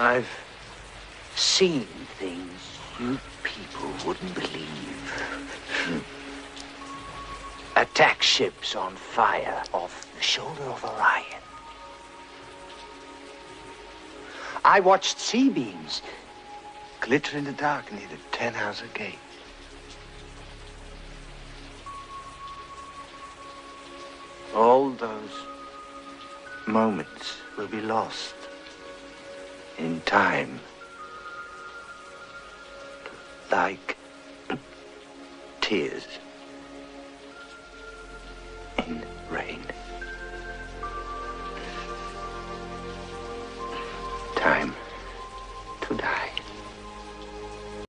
I've seen things you people wouldn't believe. Attack ships on fire off the shoulder of Orion. I watched sea beams glitter in the dark near the 10-house gate. All those moments will be lost in time, like tears.